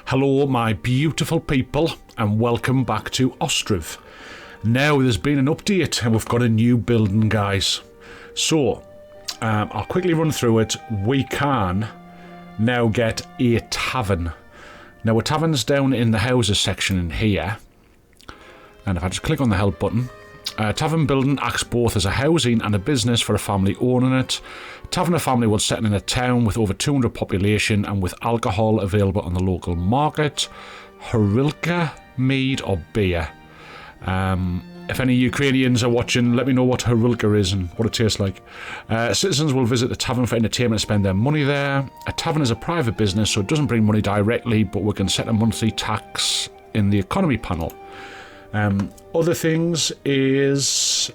Hello, my beautiful people, and welcome back to Ostriv. Now, there's been an update, and we've got a new building, guys. So, I'll quickly run through it. We can now get a tavern. Now, a tavern's down in the houses section in here. And if I just click on the help button, Tavern Building acts both as a housing and a business for a family owning it. Tavern family will settle in a town with over 200 population and with alcohol available on the local market. Horilka, mead or beer. If any Ukrainians are watching, let me know what Horilka is and what it tastes like. Citizens will visit the tavern for entertainment and spend their money there. A tavern is a private business, so it doesn't bring money directly, but we can set a monthly tax in the economy panel. Other things is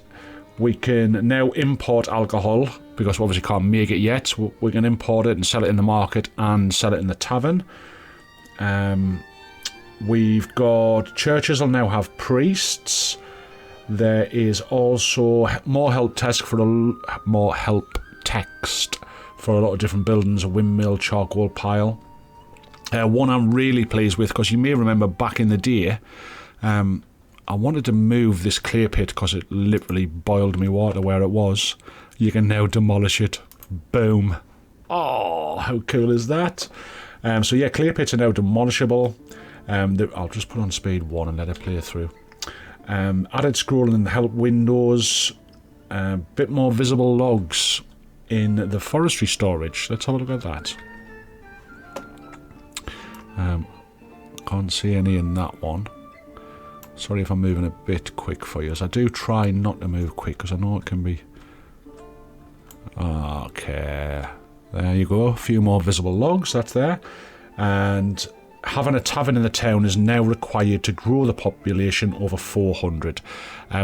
we can now import alcohol because we obviously can't make it yet. We can import it and sell it in the market and sell it in the tavern. We've got churches will now have priests. There is also more help text for a lot of different buildings, a windmill, charcoal pile. One I'm really pleased with because you may remember back in the day, I wanted to move this clay pit because it literally boiled me water where it was. You can now demolish it. Boom. Oh, how cool is that? So yeah, clay pits are now demolishable. I'll just put on speed 1 and let it play through. Added scrolling in the help windows. Bit more visible logs in the forestry storage. Let's have a look at that. Can't see any in that one. Sorry if I'm moving a bit quick for you, as I do try not to move quick because I know it can be... Okay, there you go, a few more visible logs, that's there. And having a tavern in the town is now required to grow the population over 400.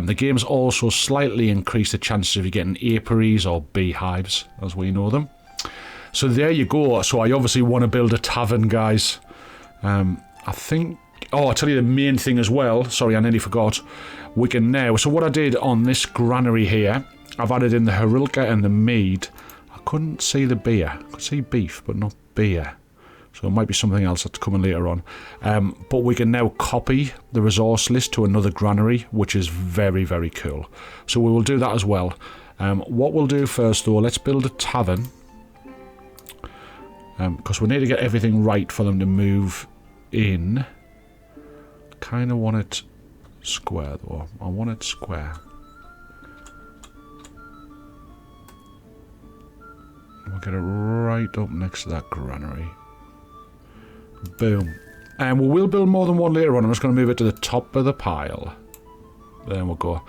The game's also slightly increased the chances of you getting apiaries or beehives, as we know them. So there you go. So I obviously want to build a tavern, guys. I think... Oh, I'll tell you the main thing as well. Sorry, I nearly forgot. We can now... So what I did on this granary here, I've added in the Horilka and the mead. I couldn't see the beer. I could see beef, but not beer. So it might be something else that's coming later on. But we can now copy the resource list to another granary, which is very, very cool. So we will do that as well. What we'll do first, though, let's build a tavern. Because we need to get everything right for them to move in. Kind of want it square though. I want it square. We'll get it right up next to that granary. Boom. And we will build more than one later on. I'm just going to move it to the top of the pile. There we go.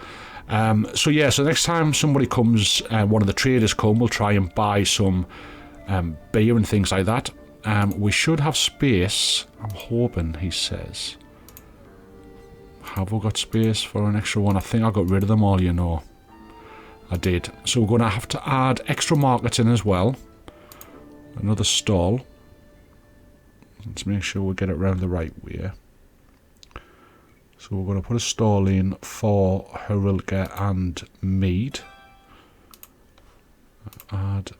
So yeah, so next time somebody comes, one of the traders come, we'll try and buy some beer and things like that. We should have space. I'm hoping, he says. Have we got space for an extra one? I think I got rid of them all, you know. I did. So we're going to have to add extra markets in as well. Another stall. Let's make sure we get it round the right way. So we're going to put a stall in for Horilka and mead. Add...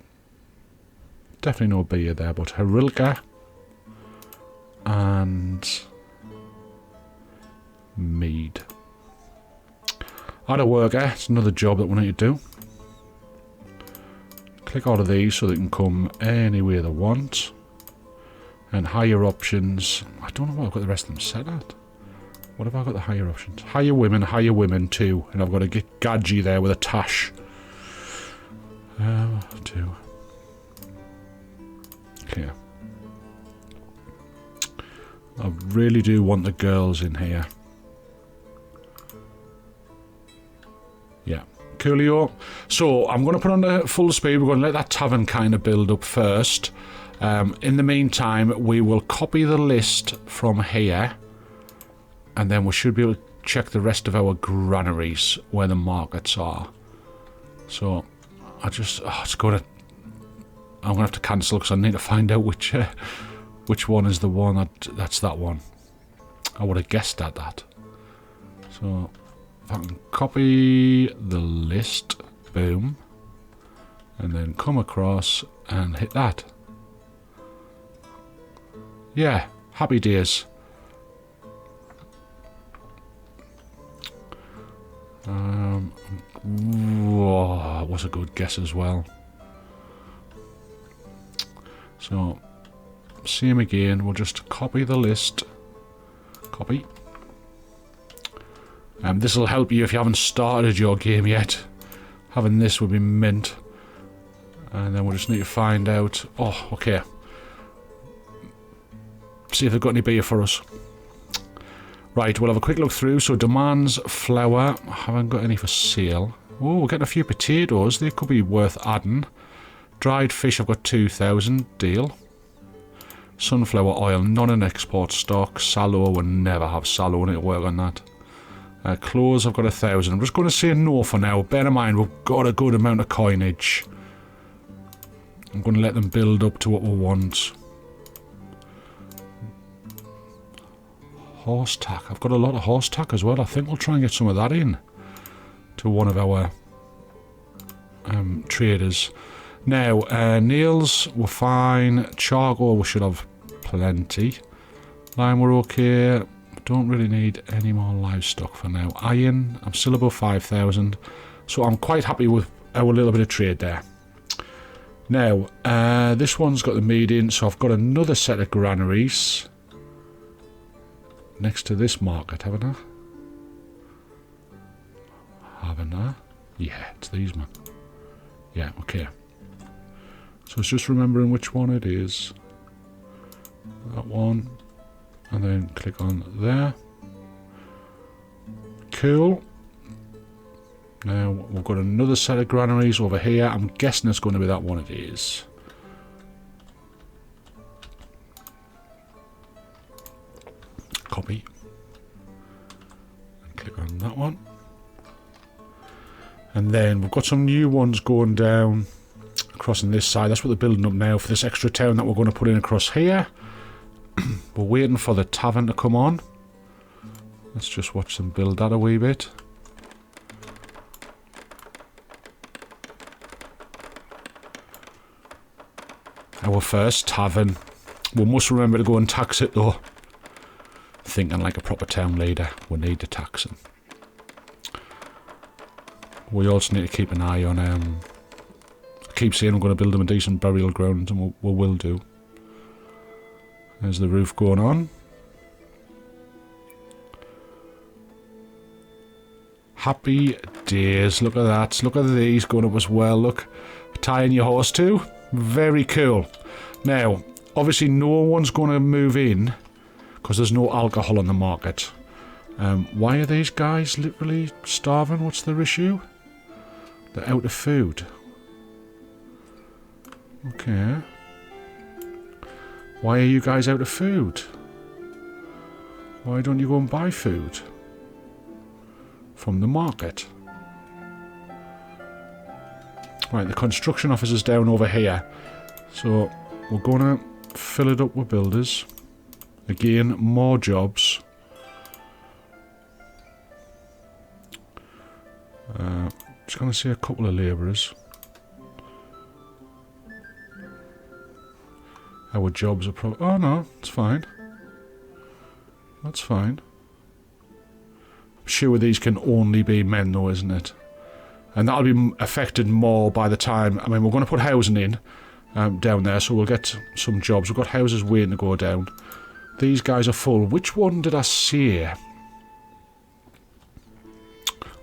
Definitely no beer there, but Horilka and... mead. Add a worker, it's another job that we need to do. Click all of these so they can come anywhere they want. And higher options, I don't know what I've got the rest of them set at. What have I got the higher options? Higher women too. And I've got to get Gadgy there with a tash. 2. Okay. I really do want the girls in here. Yeah, coolio. So I'm going to put on the full speed. We're going to let that tavern kind of build up first. In the meantime, we will copy the list from here, and then we should be able to check the rest of our granaries where the markets are. So I just, it's going to, I'm going to have to cancel because I need to find out which one is the one that's that one. I would have guessed at that. So if I can copy the list, boom, and then come across and hit that. Yeah, Happy days. Whoa, that was a good guess as well. So, same again, we'll just copy the list. Copy. This will help you if you haven't started your game yet. Having this would be mint. And then we'll just need to find out... Oh, okay. See if they've got any beer for us. Right, we'll have a quick look through. So, demands flour. I haven't got any for sale. Oh, we're getting a few potatoes. They could be worth adding. Dried fish, I've got 2,000. Deal. Sunflower oil, not in export stock. Sallow, we'll never have sallow. I need to work on that. Clothes, I've got 1,000. I'm just going to say no for now. Bear in mind, we've got a good amount of coinage. I'm going to let them build up to what we want. Horse tack. I've got a lot of horse tack as well. I think we'll try and get some of that in to one of our traders. Now, nails were fine. Charcoal, we should have plenty. Lime, we're okay. Don't really need any more livestock for now. Iron, I'm still above 5,000. So I'm quite happy with our little bit of trade there. Now, this one's got the meat in, so I've got another set of granaries next to this market, haven't I? Haven't I? Yeah, it's these, man. Yeah, okay. So it's just remembering which one it is. That one. And then click on there. Cool. Now we've got another set of granaries over here. I'm guessing it's going to be that one it is. Copy. And click on that one. And then we've got some new ones going down across on this side. That's what they're building up now for this extra town that we're going to put in across here. We're waiting for the tavern to come on. Let's just watch them build that a wee bit. Our first tavern. We must remember to go and tax it though. Thinking like a proper town leader. We need to tax them. We also need to keep an eye on... I keep saying I'm going to build them a decent burial ground, and we will do. There's the roof going on. Happy days. Look at that. Look at these going up as well. Look. Tying your horse too. Very cool. Now, obviously no one's going to move in because there's no alcohol on the market. Why are these guys literally starving? What's their issue? They're out of food. Okay. Why are you guys out of food? Why don't you go and buy food from the market? Right, the construction office is down over here. So we're going to fill it up with builders. Again, more jobs. Just going to see a couple of labourers. Our jobs are probably... Oh no, it's fine. That's fine. I'm sure these can only be men though, isn't it? And that'll be affected more by the time... I mean, we're going to put housing in down there, so we'll get some jobs. We've got houses waiting to go down. These guys are full. Which one did I see?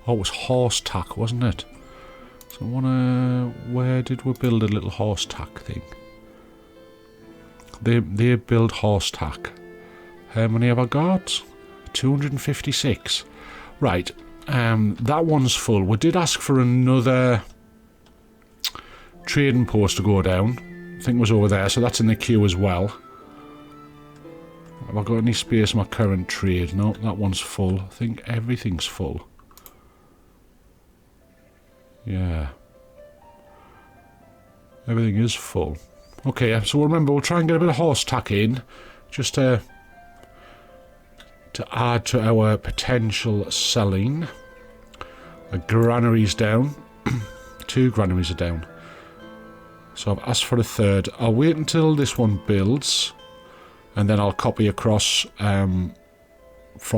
Oh, it was horse tack, wasn't it? So I want to... Where did we build a little horse tack thing? They build horse tack. How many have I got? 256. Right. That one's full. We did ask for another trading post to go down. I think it was over there, so that's in the queue as well. Have I got any space in my current trade? No, that one's full. I think everything's full. Yeah. Everything is full. Okay, so remember, we'll try and get a bit of horse tack in, just to add to our potential selling. A granary's down. 2 granaries are down. So I've asked for a third. I'll wait until this one builds, And then I'll copy across from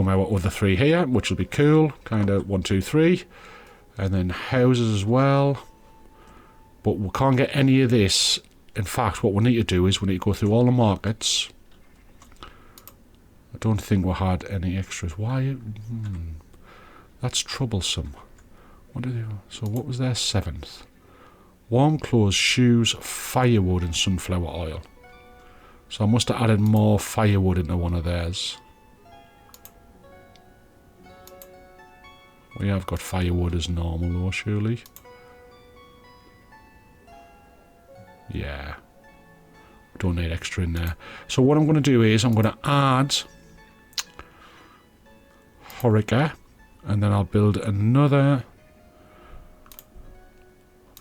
our other 3 here, which will be cool. Kind of 1, 2, 3. And then houses as well. But we can't get any of this. In fact, what we need to do is we need to go through all the markets. I don't think we had any extras. Why? That's troublesome. What did they, so what was their 7th? Warm clothes, shoes, firewood and sunflower oil. So I must have added more firewood into one of theirs. We have got firewood as normal though, surely. Yeah. Don't need extra in there. So what I'm going to do is I'm going to add Horica, and then I'll build another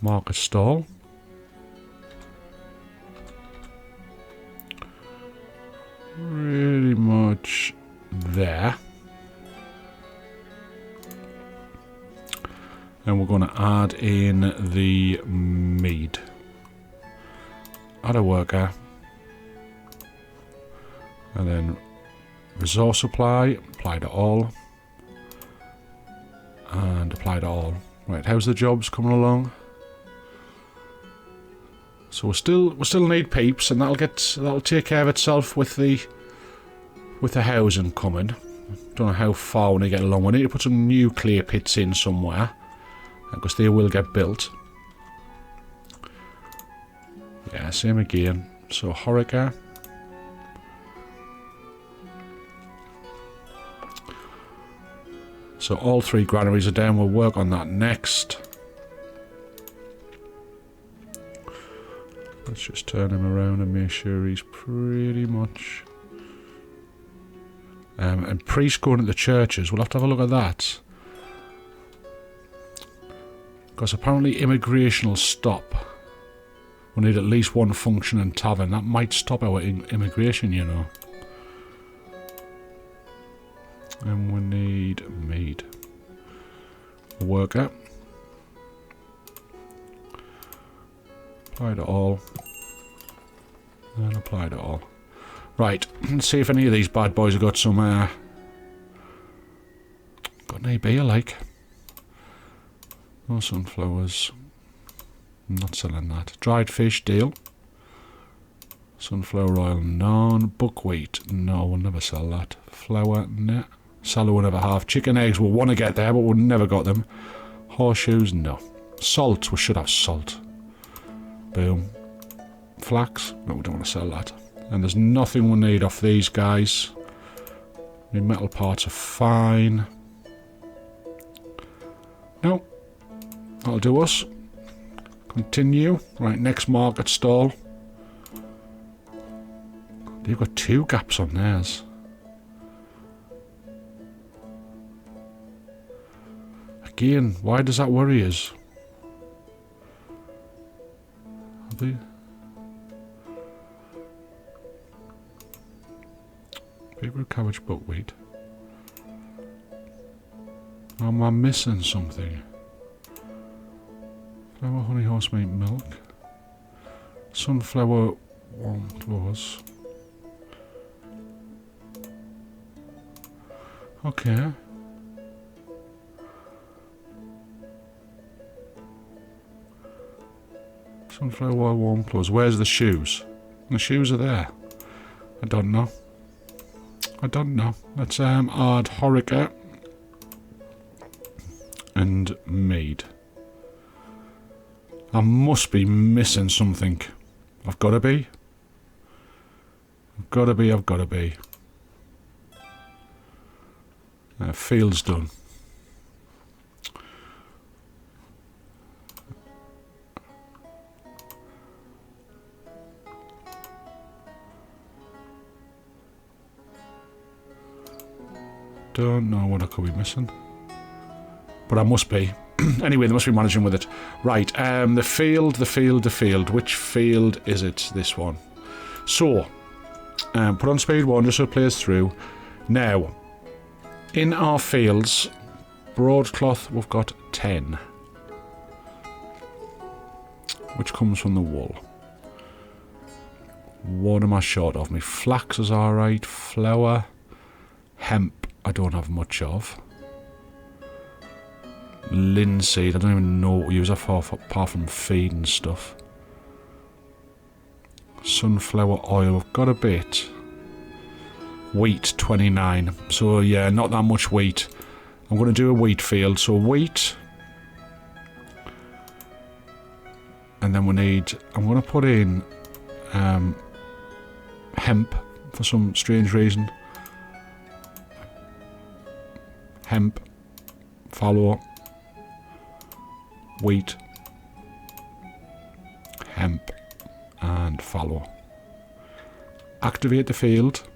market stall. Pretty much there. And we're going to add in the mead. Add a worker. And then resource supply, apply to all. And apply to all. Right, how's the jobs coming along? So we still need peeps, and that'll take care of itself with the housing coming. Don't know how far we need to get along. We need to put some nuclear pits in somewhere, because they will get built. Yeah, same again. So Horica. So all 3 granaries are down. We'll work on that next. Let's just turn him around and make sure he's pretty much... and priests going to the churches, we'll have to have a look at that. Because apparently immigration will stop. We need at least 1 functioning tavern. That might stop our immigration, you know. And we need mead. A worker. Apply to all. And apply to all. Right, let's see if any of these bad boys have got some, got any beer, like. No sunflowers. Not selling that. Dried fish, deal. Sunflower oil, none. Buckwheat, no, we'll never sell that. Flour, nah. Salad we'll never have. Chicken eggs, we'll want to get there, but we've never got them. Horseshoes, no. Salt, we should have salt. Boom. Flax, no, we don't want to sell that. And there's nothing we need off these guys. The metal parts are fine. No. That'll do us. Continue. Right, next market stall. They've got 2 gaps on theirs. Again, why does that worry us? Have they? Beetroot, cabbage, buckwheat. Am I missing something? Flour, honey, horse meat, milk. Sunflower, warm clothes. Okay. Sunflower oil, warm clothes. Where's the shoes? The shoes are there. I don't know. I don't know. Let's add Horica and mead. I must be missing something. I've got to be. I've got to be. I've got to be. Field's done. Don't know what I could be missing. But I must be. Anyway, they must be managing with it. Right, the field. Which field is it? This one. So, put on speed 1 just so it plays through. Now, in our fields, broadcloth, we've got 10. Which comes from the wool. What am I short of? My flax is alright. Flour. Hemp, I don't have much of. Linseed, I don't even know what we use that for apart from feed and stuff. Sunflower oil, I've got a bit. Wheat, 29. So yeah, not that much wheat. I'm going to do a wheat field. So wheat. And then we need... I'm going to put in hemp for some strange reason. Hemp. Follow. Wheat. Hemp. And follow. Activate the field.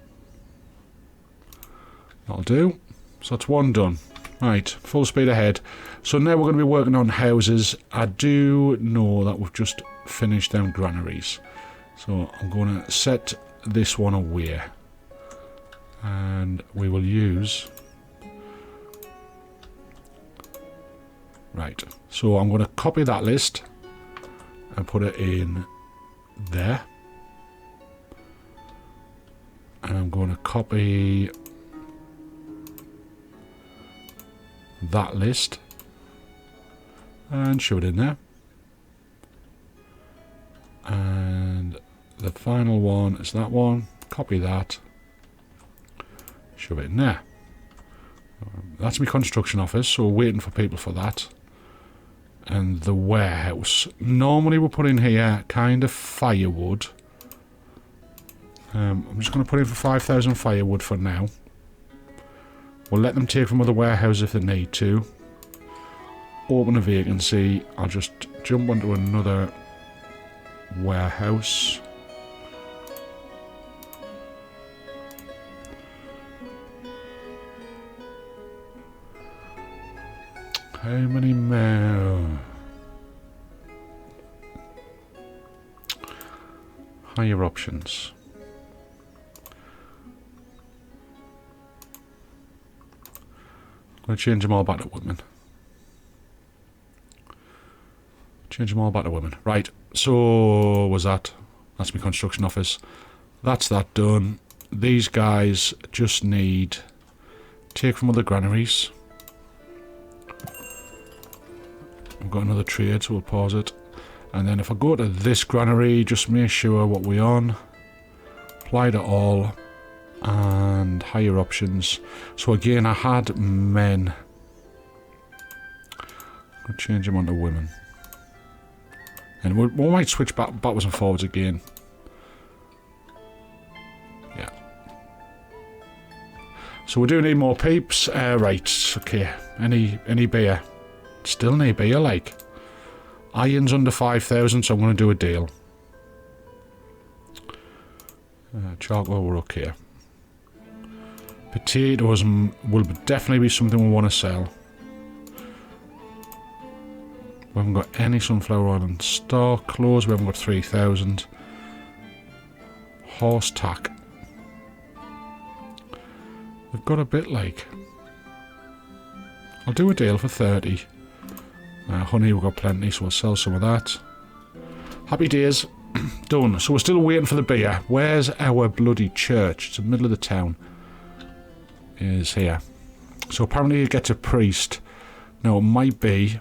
That'll do. So that's one done. Right, full speed ahead. So now we're going to be working on houses. I do know that we've just finished them granaries. So I'm going to set this one away. And we will use... Right, so I'm going to copy that list and put it in there. And I'm going to copy that list and shove it in there. And the final one is that one. Copy that. Shove it in there. That's my construction office, so we're waiting for people for that. And the warehouse. Normally we put in here kind of firewood. I'm just going to put in for 5,000 firewood for now. We'll let them take from other warehouses if they need to. Open a vacancy. I'll just jump onto another warehouse. How many more? Higher options. I'm going to change them all back to women. Change them all back to women. Right, so was that? That's my construction office. That's that done. These guys just need take from other granaries. I've got another trade, so we'll pause it. And then if I go to this granary, just make sure what we're on. Apply to all. And higher options. So again, I had men. I'll change them onto women. And we might switch backwards and forwards again. Yeah. So we do need more peeps. Right, okay. Any beer? Still need beer, like. Iron's under 5,000, so I'm going to do a deal. Charcoal, we're okay. Potatoes will definitely be something we want to sell. We haven't got any sunflower oil in stock. Clothes, we haven't got 3,000. Horse tack. We've got a bit like... I'll do a deal for 30. Honey, we've got plenty, so we'll sell some of that. Happy days. Done. So we're still waiting for the beer. Where's our bloody church? It's in the middle of the town. Is here. So apparently it gets a priest. Now it might be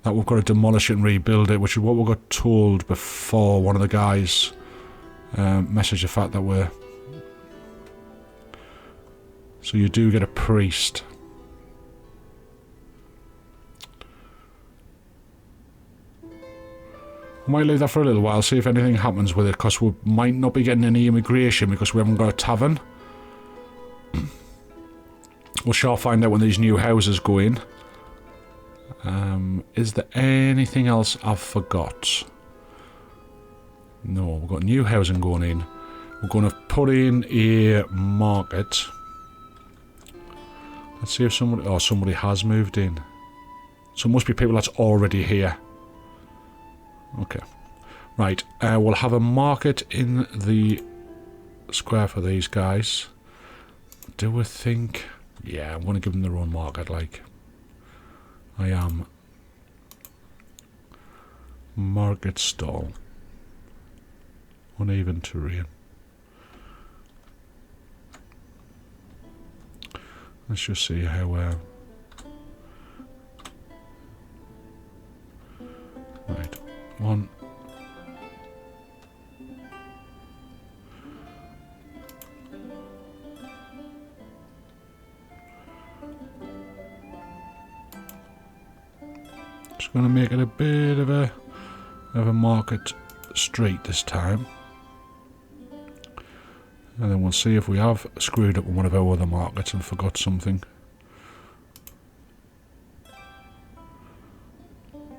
that we've got to demolish it and rebuild it, which is what we got told before. One of the guys messaged the fact that we're... So you do get a priest. We might leave that for a little while, see if anything happens with it, because we might not be getting any immigration because we haven't got a tavern. We'll sure find out when these new houses go in. Is there anything else I've forgot? No, we've got new housing going in. We're going to put in a market. Let's see if somebody... Oh, somebody has moved in. So it must be people that's already here. Okay. Right. We'll have a market in the square for these guys. Do we think... Yeah, I'm going to give them their own market, like... I am... Market stall. Uneven terrain. Let's just see how... right, one. Just going to make it a bit of a market street this time. And then we'll see if we have screwed up on one of our other markets and forgot something.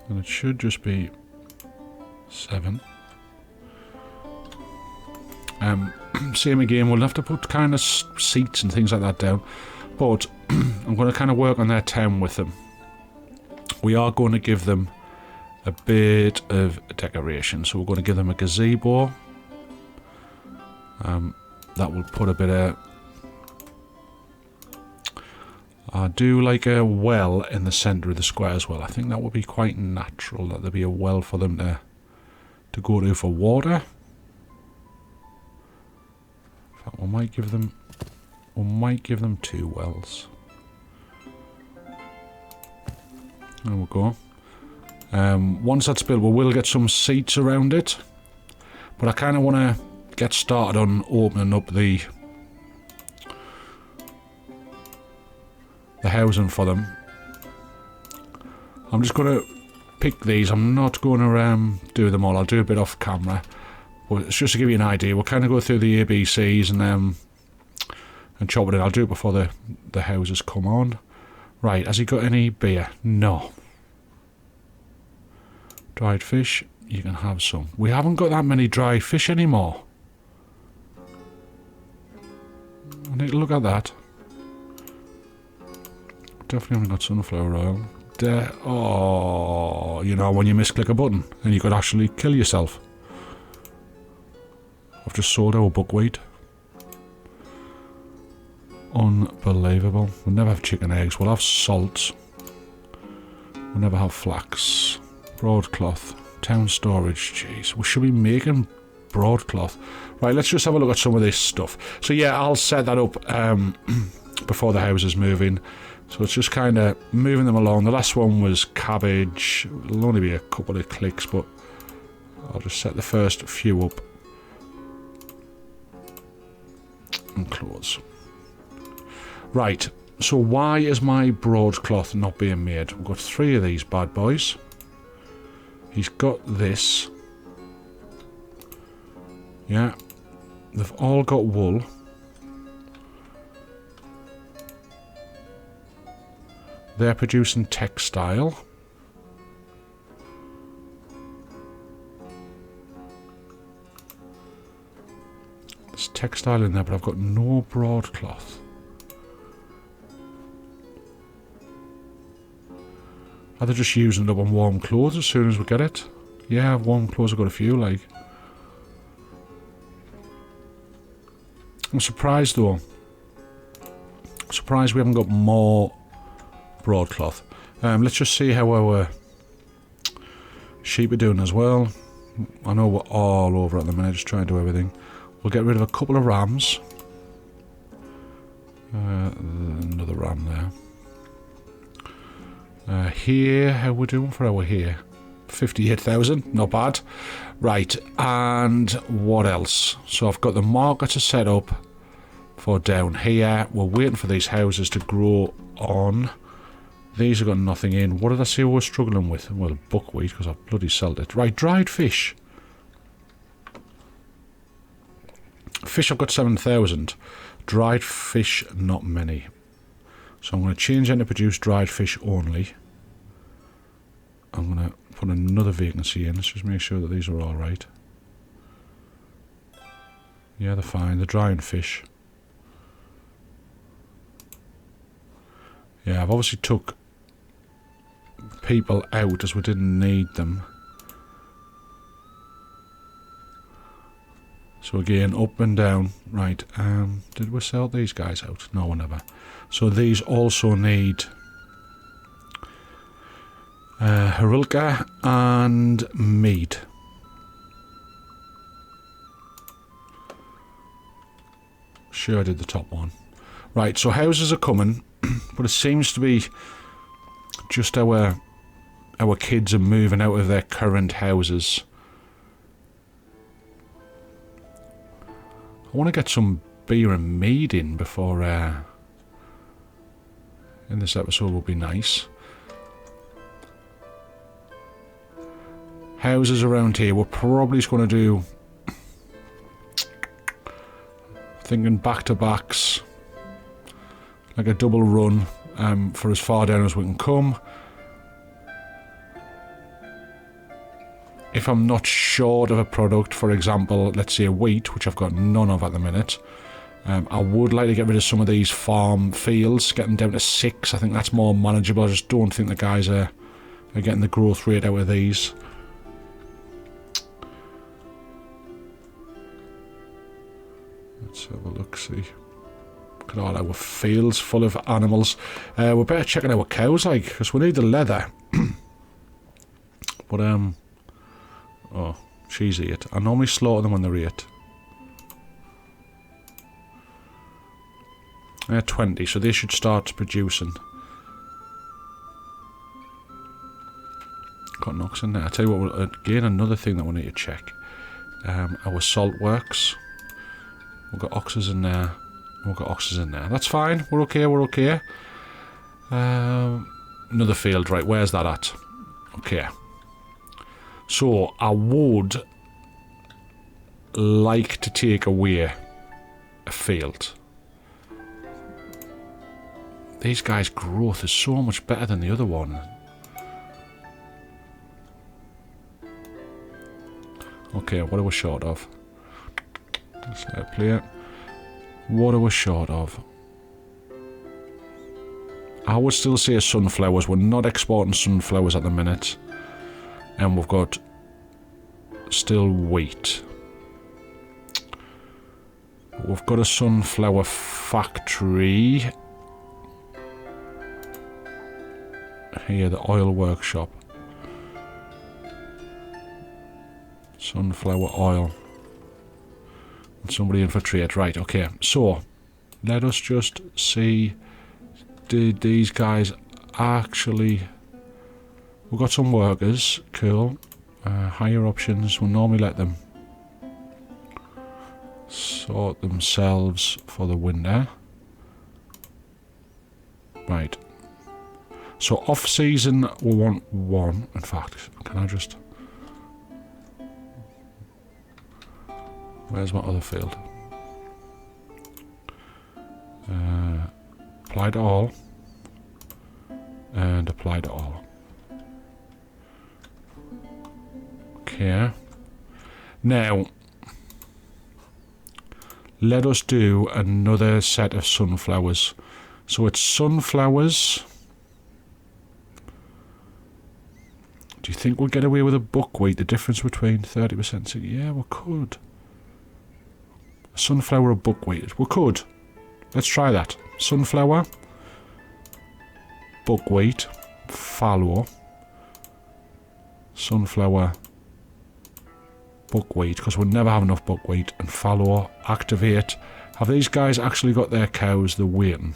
And it should just be 7. Same again, we'll have to put kind of seats and things like that down. But I'm going to kind of work on their town with them. We are going to give them a bit of decoration. So we're going to give them a gazebo. That will put a bit of... I do like a well in the centre of the square as well. I think that would be quite natural, that there'd be a well for them to go to for water. In fact, we might give them 2 wells. There we go. Once that's built, we will get some seats around it. But I kind of want to get started on opening up the housing for them. I'm just going to pick these. I'm not going to do them all. I'll do a bit off camera. But it's just to give you an idea. We'll kind of go through the ABCs and chop it in. I'll do it before the houses come on. Right, has he got any beer? No. Dried fish, you can have some. We haven't got that many dried fish anymore. I need to look at that. Definitely haven't got sunflower oil. Oh, you know when you misclick a button and you could actually kill yourself. I've just sold our buckwheat. Unbelievable. We'll never have chicken eggs. We'll have salt. We'll never have flax. Broadcloth. Town storage. Jeez, we should be making broadcloth. Right, let's just have a look at some of this stuff. So yeah, I'll set that up before the houses move in. So it's just kind of moving them along. The last one was cabbage. It'll only be a couple of clicks, but I'll just set the first few up. And close. Right, so why is my broadcloth not being made? We've got 3 of these bad boys. He's got this. Yeah, they've all got wool. They're producing textile. There's textile in there, but I've got no broadcloth. Are they just using it up on warm clothes as soon as we get it? Yeah, warm clothes, I've got a few, like. I'm surprised though. Surprised we haven't got more broadcloth. Let's just see how our sheep are doing as well. I know we're all over at the minute, just trying to do everything. We'll get rid of a couple of rams. Another ram there. Here, how we doing for our here? 58,000, not bad. Right, and what else? So I've got the market to set up for down here. We're waiting for these houses to grow on. These have got nothing in. What did I say we were struggling with? Well, buckwheat, because I bloody sold it. Right, dried fish. Fish, I've got 7,000. Dried fish, not many. So I'm going to change that to produce dried fish only. I'm going to put another vacancy in. Let's just make sure that these are all right. Yeah, they're fine. They're drying fish. Yeah, I've obviously took people out as we didn't need them. So again, up and down. Right, did we sell these guys out? No, we never. So these also need Harilka and meat. Sure I did the top one. Right, so houses are coming, but it seems to be just our kids are moving out of their current houses. I want to get some beer and mead in before in this episode would be nice. Houses around here, we're probably just going to do, thinking back-to-backs, like a double run for as far down as we can come. If I'm not short of a product, for example, let's say wheat, which I've got none of at the minute, I would like to get rid of some of these farm fields, get them down to 6. I think that's more manageable. I just don't think the guys are getting the growth rate out of these. Let's have a look, see. Look at all our fields full of animals. We're better checking our cows, like, because we need the leather. But, oh, she's 8. I normally slaughter them when they're 8. 20, so they should start producing. Got an ox in there. I tell you what, again, another thing that we need to check. Our salt works. We've got oxes in there. We've got oxes in there. That's fine. We're okay. We're okay. Another field. Right, where's that at? Okay. So, I would like to take away a field. These guys' growth is so much better than the other one. Okay, what are we short of? Let's let it play it. What are we short of? I would still say sunflowers. We're not exporting sunflowers at the minute. And we've got still wheat. We've got a sunflower factory. Here, the oil workshop. Sunflower oil. And somebody in for trade. Right, okay. So, let us just see. Did these guys actually... We've got some workers. Cool. Higher options. We'll normally let them sort themselves for the winter. Right. So off-season, we want 1. In fact, can I just... Where's my other field? Apply to all. And apply to all. Okay. Now, let us do another set of sunflowers. So it's sunflowers... Do you think we'll get away with a buckwheat? The difference between 30%? Yeah, we could. Sunflower or buckwheat? We could. Let's try that. Sunflower, buckwheat, fallow, sunflower, buckwheat, because we'll never have enough buckwheat, and fallow, activate. Have these guys actually got their cows? They're waiting.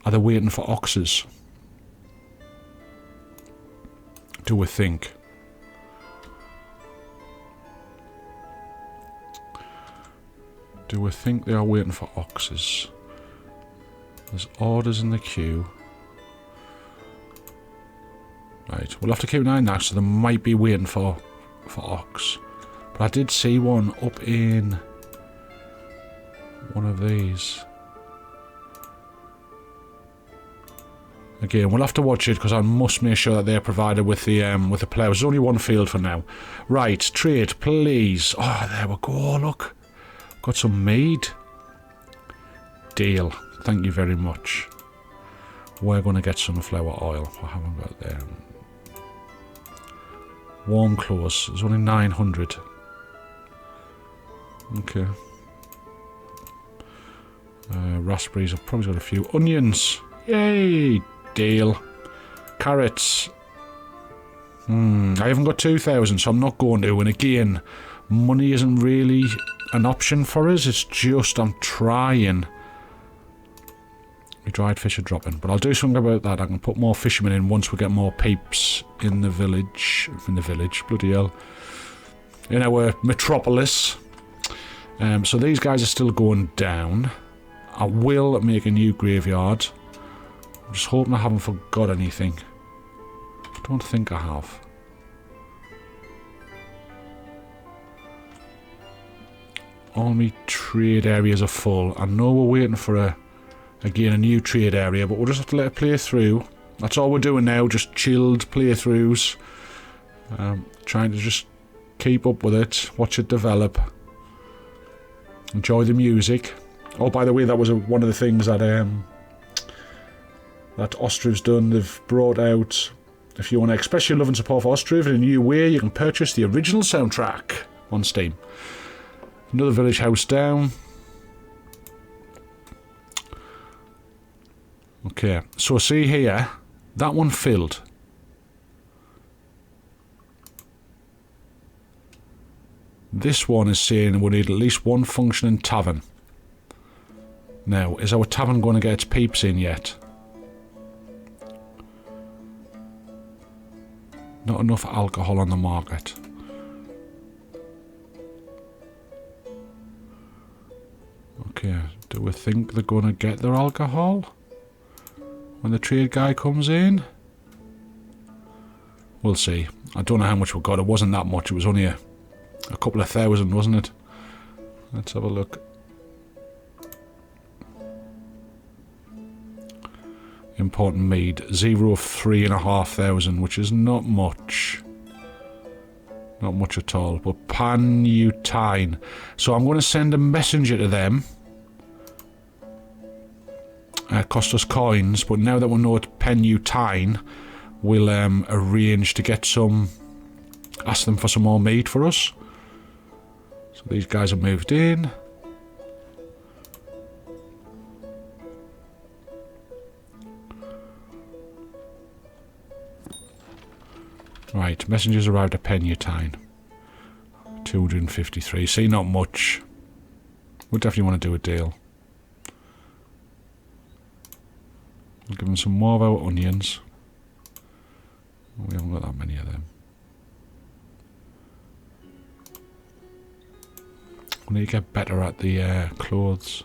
Are they waiting for oxes? Do we think? Do we think they are waiting for oxes? There's orders in the queue. Right, we'll have to keep an eye on that, so they might be waiting for ox. But I did see one up in one of these. Again, we'll have to watch it because I must make sure that they're provided with the ploughs. There's only one field for now. Right, trade, please. Oh, there we go. Look, got some mead. Deal. Thank you very much. We're going to get sunflower oil. What have we got there? Warm clothes. There's only 900. Okay. Raspberries. I've probably got a few. Onions. Yay! Deal. Carrots. I haven't got 2,000, so I'm not going to. And again, money isn't really an option for us. It's just I'm trying. My dried fish are dropping, but I'll do something about that. I can put more fishermen in once we get more peeps in the village. Bloody hell. In our metropolis. So these guys are still going down. I will make a new graveyard. I'm just hoping I haven't forgot anything. I don't think I have. All my trade areas are full. I know we're waiting for again a new trade area, but we'll just have to let it play through. That's all we're doing now, just chilled playthroughs. Trying to just keep up with it, watch it develop. Enjoy the music. Oh, by the way, that was one of the things that that Ostriv's done. They've brought out, if you want to express your love and support for Ostriv in a new way, you can purchase the original soundtrack on Steam. Another village house down. Okay, so see here, that one filled. This one is saying we need at least one functioning tavern. Now, is our tavern going to get its peeps in yet? Not enough alcohol on the market. Okay, do we think they're going to get their alcohol when the trade guy comes in? We'll see. I don't know how much we got. It wasn't that much. It was only a couple of thousand, wasn't it? Let's have a look. Important mead. 0 of 3,500, which is not much. Not much at all. But Pan-Utine. So I'm going to send a messenger to them. Cost us coins, but now that we know it's Pan-Utine, we'll arrange to get some... Ask them for some more meat for us. So these guys have moved in. Right, messengers arrived at Pan-Utine. 253. See, not much. We definitely want to do a deal. We'll give them some more of our onions. We haven't got that many of them. We need to get better at the clothes.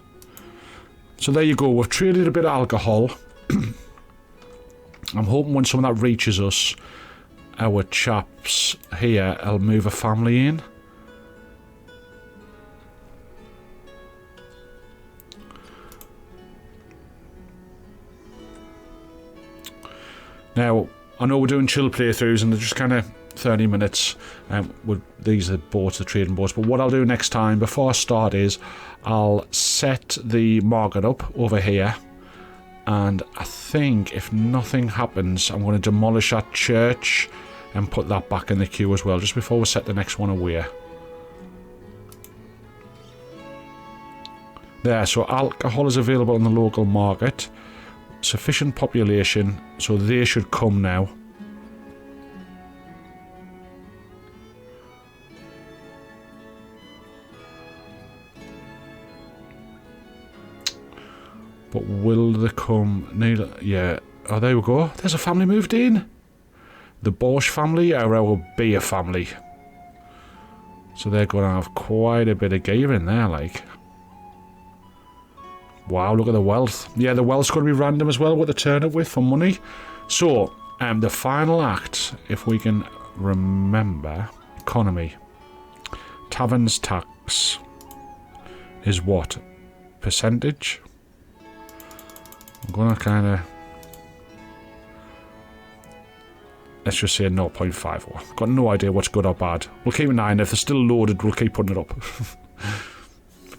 So there you go. We've traded a bit of alcohol. I'm hoping when some of that reaches us, our chaps here will move a family in. Now, I know we're doing chill playthroughs and they're just kind of 30 minutes. These are boats, the trading boats. But what I'll do next time, before I start, is I'll set the market up over here. And I think if nothing happens, I'm going to demolish that church and put that back in the queue as well, just before we set the next one away. There, so alcohol is available in the local market. Sufficient population, so they should come now. But will they come? Yeah. Oh, there we go. There's a family moved in. The Bosch family are our beer family. So they're going to have quite a bit of gear in there, like. Wow, look at the wealth. Yeah, the wealth's going to be random as well, what they turn up with for money. So, the final act, if we can remember, economy. Taverns tax is what? Percentage? I'm going to kind of... Let's just say 0.5. Got no idea what's good or bad. We'll keep an eye on it. If they're still loaded, we'll keep putting it up.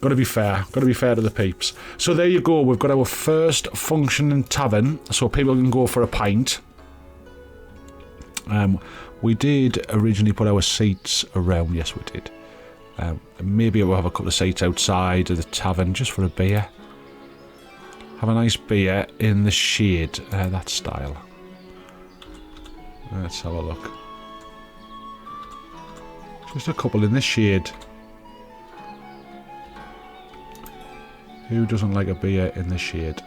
Got to be fair. Got to be fair to the peeps. So there you go. We've got our first functioning tavern, so people can go for a pint. We did originally put our seats around. Yes, we did. Maybe we'll have a couple of seats outside of the tavern just for a beer. Have a nice beer in the shade. That style. Let's have a look. Just a couple in this shade. Who doesn't like a beer in the shade?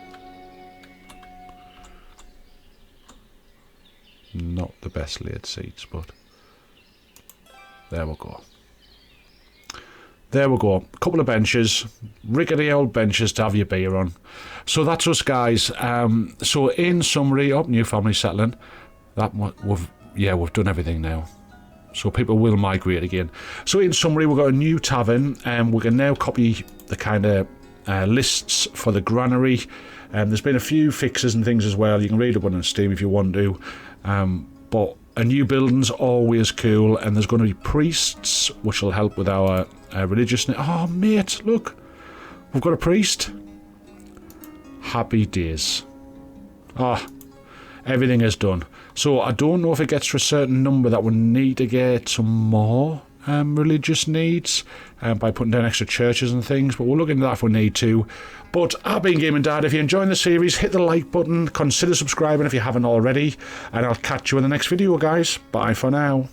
Not the best laid seats, but there we go. There we go. A couple of benches, rickety old benches to have your beer on. So that's us, guys. So in summary, new family settling. We've done everything now. So people will migrate again. So in summary, we've got a new tavern, and we can now copy the kind of lists for the granary. There's been a few fixes and things as well. You can read up on Steam if you want to. But a new building's always cool, and there's going to be priests, which will help with our religious... Oh, mate, look. We've got a priest. Happy days. Everything is done. So I don't know if it gets to a certain number that we need to get some more religious needs by putting down extra churches and things, but we'll look into that if we need to. But I've been Gaming Dad. If you're enjoying the series, hit the like button, consider subscribing if you haven't already, and I'll catch you in the next video, guys. Bye for now.